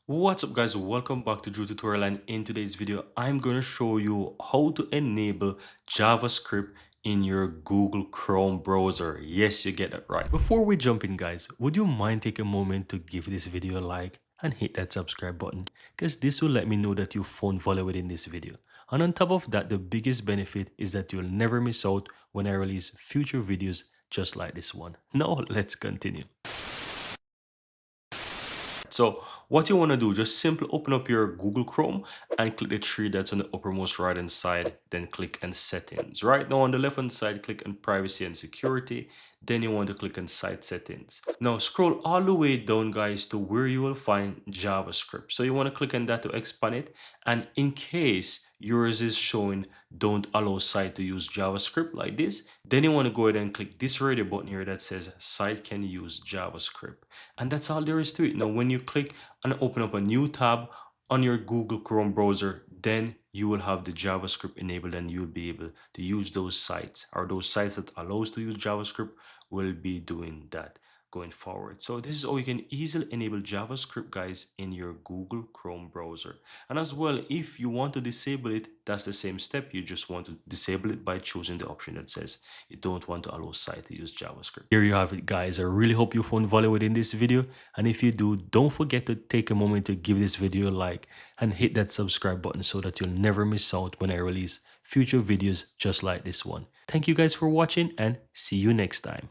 What's up guys, welcome back to Drew Tutorial, and in today's video I'm going to show you how to enable JavaScript in your Google Chrome browser. Yes, you get that right. Before we jump in guys, would you mind take a moment to give this video a like and hit that subscribe button, because this will let me know that you found value within this video. And on top of that, the biggest benefit is that you'll never miss out when I release future videos just like this one. Now let's continue. So what you want to do, just simply open up your Google Chrome and click the three dots on the uppermost right hand side, then click on settings. Right now on the left hand side, click on privacy and security. Then you want to click on site settings. Now scroll all the way down guys to where you will find JavaScript. So you want to click on that to expand it. And in case yours is showing don't allow site to use JavaScript like this, then you want to go ahead and click this radio button here that says site can use JavaScript. And that's all there is to it. Now when you click and open up a new tab on your Google Chrome browser, then you will have the JavaScript enabled and you'll be able to use those sites, or those sites that allows to use JavaScript will be doing that going forward. So this is how you can easily enable JavaScript guys in your Google Chrome browser. And as well, if you want to disable it, that's the same step. You just want to disable it by choosing the option that says you don't want to allow site to use JavaScript. Here you have it guys. I really hope you found value within this video, and if you do, don't forget to take a moment to give this video a like and hit that subscribe button so that you'll never miss out when I release future videos just like this one. Thank you guys for watching, and see you next time.